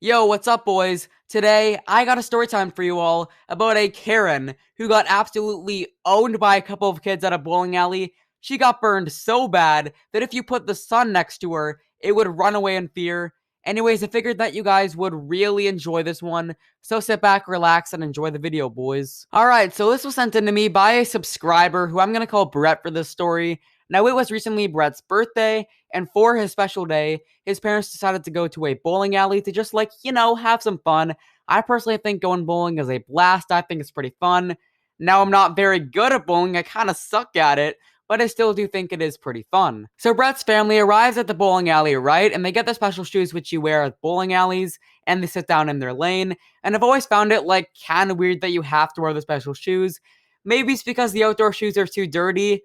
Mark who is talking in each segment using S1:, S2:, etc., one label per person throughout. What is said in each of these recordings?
S1: Yo, what's up, boys? Today, I got a story time for you all about a Karen who got absolutely owned by a couple of kids at a bowling alley. She got burned so bad that if you put the sun next to her, it would run away in fear. Anyways, I figured that you guys would really enjoy this one, so sit back, relax, and enjoy the video, boys. Alright, so this was sent in to me by a subscriber who I'm gonna call Brett for this story. Now, it was recently Brett's birthday, and for his special day, his parents decided to go to a bowling alley to just, have some fun. I personally think going bowling is a blast. I think it's pretty fun. Now, I'm not very good at bowling, I kind of suck at it, but I still do think it is pretty fun. So, Brett's family arrives at the bowling alley, right? And they get the special shoes which you wear at bowling alleys, and they sit down in their lane. And I've always found it, kind of weird that you have to wear the special shoes. Maybe it's because the outdoor shoes are too dirty.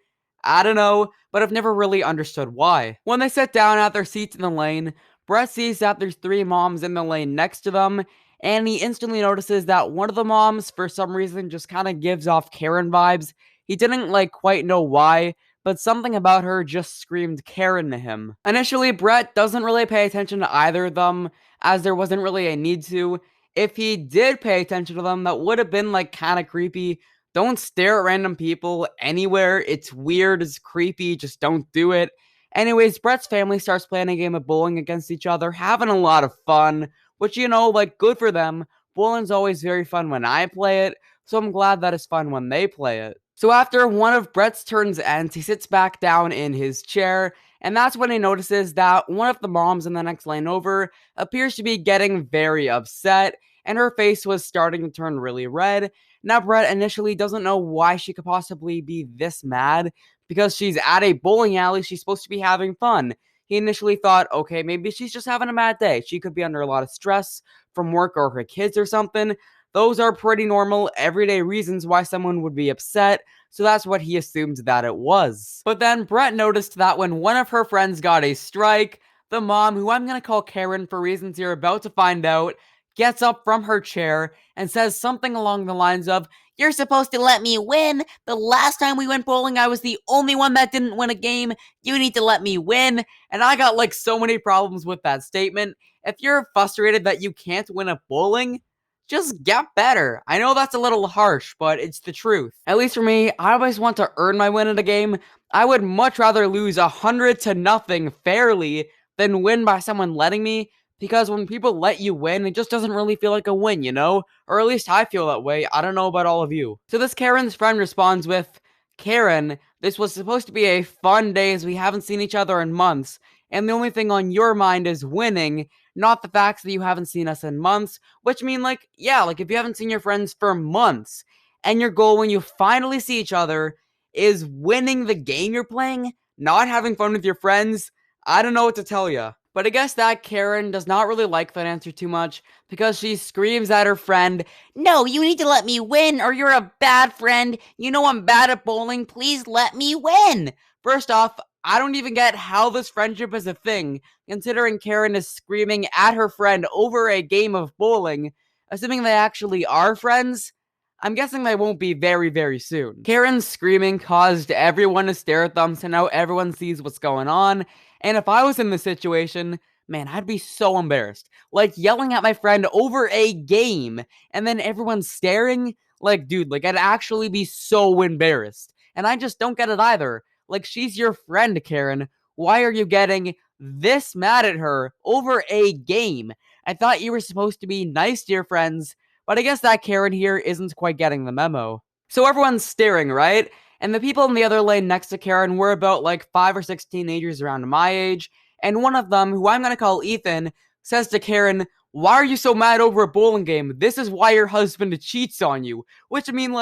S1: I don't know, but I've never really understood why. When they sit down at their seats in the lane, Brett sees that there's three moms in the lane next to them, and he instantly notices that one of the moms, for some reason, just kind of gives off Karen vibes. He didn't quite know why, but something about her just screamed Karen to him. Initially, Brett doesn't really pay attention to either of them, as there wasn't really a need to. If he did pay attention to them, that would have been kind of creepy. Don't stare at random people anywhere. It's weird, it's creepy, just don't do it. Anyways, Brett's family starts playing a game of bowling against each other, having a lot of fun, which, good for them. Bowling's always very fun when I play it, so I'm glad that it's fun when they play it. So after one of Brett's turns ends, he sits back down in his chair, and that's when he notices that one of the moms in the next lane over appears to be getting very upset, and her face was starting to turn really red. Now, Brett initially doesn't know why she could possibly be this mad, because she's at a bowling alley, she's supposed to be having fun. He initially thought, okay, maybe she's just having a bad day. She could be under a lot of stress from work or her kids or something. Those are pretty normal, everyday reasons why someone would be upset, so that's what he assumed that it was. But then Brett noticed that when one of her friends got a strike, the mom, who I'm gonna call Karen for reasons you're about to find out, gets up from her chair and says something along the lines of, "You're supposed to let me win. The last time we went bowling, I was the only one that didn't win a game. You need to let me win." And I got so many problems with that statement. If you're frustrated that you can't win at bowling, just get better. I know that's a little harsh, but it's the truth. At least for me, I always want to earn my win at a game. I would much rather lose 100-0 fairly than win by someone letting me, because when people let you win, it just doesn't really feel like a win, you know? Or at least I feel that way. I don't know about all of you. So this Karen's friend responds with, "Karen, this was supposed to be a fun day as we haven't seen each other in months, and the only thing on your mind is winning, not the fact that you haven't seen us in months." Which mean, if you haven't seen your friends for months, and your goal when you finally see each other is winning the game you're playing, not having fun with your friends, I don't know what to tell you. But I guess that Karen does not really like that answer too much, because she screams at her friend, "No, you need to let me win or you're a bad friend. You know I'm bad at bowling. Please let me win." First off, I don't even get how this friendship is a thing, considering Karen is screaming at her friend over a game of bowling. Assuming they actually are friends, I'm guessing they won't be very, very soon. Karen's screaming caused everyone to stare at them, so now everyone sees what's going on. And if I was in this situation, man, I'd be so embarrassed. Yelling at my friend over a game, and then everyone's staring. Dude, I'd actually be so embarrassed. And I just don't get it either. She's your friend, Karen. Why are you getting this mad at her over a game? I thought you were supposed to be nice to your friends, but I guess that Karen here isn't quite getting the memo. So everyone's staring, right? And the people in the other lane next to Karen were about 5 or 6 teenagers around my age, and one of them, who I'm gonna call Ethan, says to Karen, "Why are you so mad over a bowling game? This is why your husband cheats on you." Which, I mean,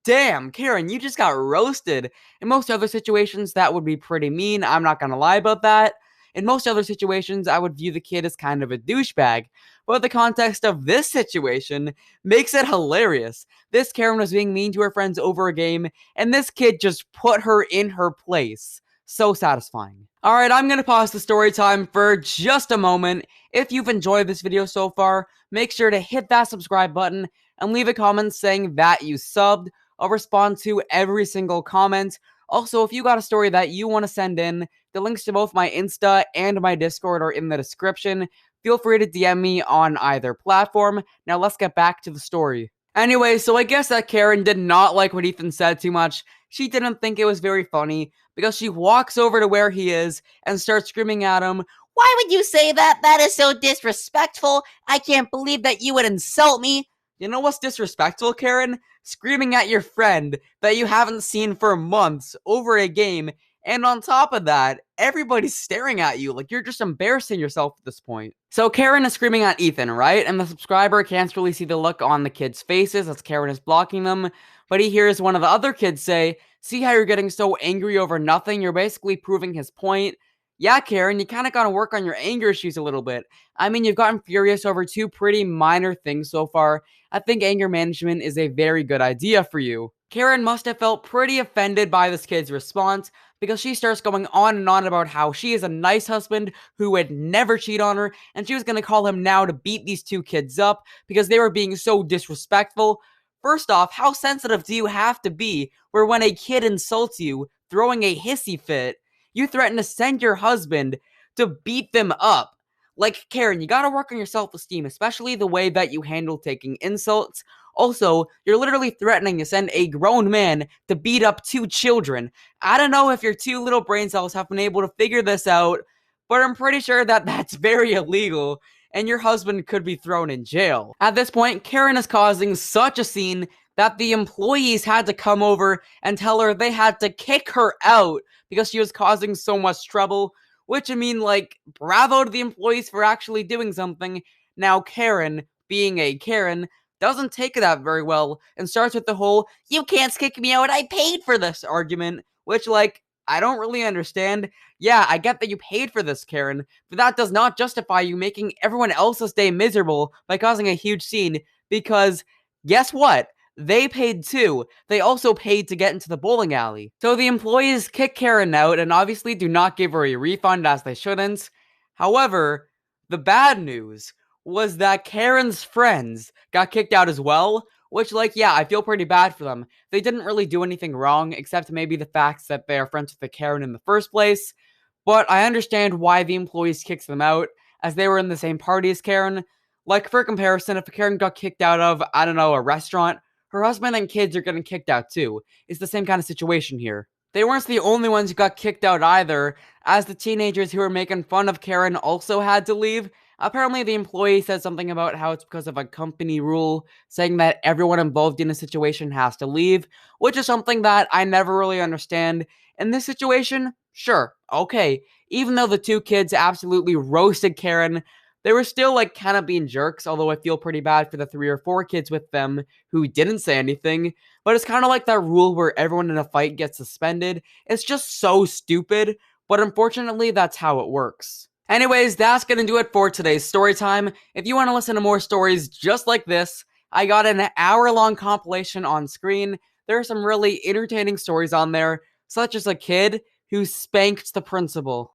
S1: damn, Karen, you just got roasted. In most other situations, that would be pretty mean. I'm not gonna lie about that. In most other situations, I would view the kid as kind of a douchebag. But the context of this situation makes it hilarious. This Karen was being mean to her friends over a game, and this kid just put her in her place. So satisfying. Alright, I'm gonna pause the story time for just a moment. If you've enjoyed this video so far, make sure to hit that subscribe button and leave a comment saying that you subbed. I'll respond to every single comment. Also, if you got a story that you want to send in, the links to both my Insta and my Discord are in the description. feel free to DM me on either platform. Now let's get back to the story. Anyway, so I guess that Karen did not like what Ethan said too much. She didn't think it was very funny because she walks over to where he is and starts screaming at him.
S2: Why would you say that? That is so disrespectful. I can't believe that you would insult me.
S1: You know what's disrespectful, Karen? Screaming at your friend that you haven't seen for months over a game, and on top of that, everybody's staring at you like you're just embarrassing yourself at this point. So Karen is screaming at Ethan, right? And the subscriber can't really see the look on the kids' faces as Karen is blocking them, but he hears one of the other kids say, "See how you're getting so angry over nothing? You're basically proving his point." Yeah, Karen, you kind of got to work on your anger issues a little bit. I mean, you've gotten furious over two pretty minor things so far. I think anger management is a very good idea for you. Karen must have felt pretty offended by this kid's response because she starts going on and on about how she is a nice husband who would never cheat on her, and she was going to call him now to beat these two kids up because they were being so disrespectful. First off, how sensitive do you have to be where when a kid insults you, throwing a hissy fit, you threaten to send your husband to beat them up? Like, Karen, you gotta work on your self-esteem, especially the way that you handle taking insults. Also, you're literally threatening to send a grown man to beat up two children. I don't know if your two little brain cells have been able to figure this out, but I'm pretty sure that that's very illegal, and your husband could be thrown in jail. At this point, Karen is causing such a scene that the employees had to come over and tell her they had to kick her out because she was causing so much trouble. Which, I mean, like, bravo to the employees for actually doing something. Now, Karen, being a Karen, doesn't take that very well and starts with the whole, "You can't kick me out, I paid for this" argument, which, like, I don't really understand. Yeah, I get that you paid for this, Karen, but that does not justify you making everyone else's day miserable by causing a huge scene, because guess what? They paid too. They also paid to get into the bowling alley. So the employees kick Karen out and obviously do not give her a refund, as they shouldn't. However, the bad news was that Karen's friends got kicked out as well, which, like, yeah, I feel pretty bad for them. They didn't really do anything wrong, except maybe the fact that they are friends with the Karen in the first place. But I understand why the employees kicked them out, as they were in the same party as Karen. Like, for comparison, if a Karen got kicked out of, I don't know, a restaurant, her husband and kids are getting kicked out too. It's the same kind of situation here. They weren't the only ones who got kicked out either, as the teenagers who were making fun of Karen also had to leave. Apparently, the employee said something about how it's because of a company rule, saying that everyone involved in a situation has to leave, which is something that I never really understand. In this situation, sure, okay. Even though the two kids absolutely roasted Karen, they were still, like, kind of being jerks, although I feel pretty bad for the 3 or 4 kids with them who didn't say anything. But it's kind of like that rule where everyone in a fight gets suspended. It's just so stupid, but unfortunately, that's how it works. Anyways, that's gonna do it for today's story time. If you want to listen to more stories just like this, I got an hour-long compilation on screen. There are some really entertaining stories on there, such as a kid who spanked the principal.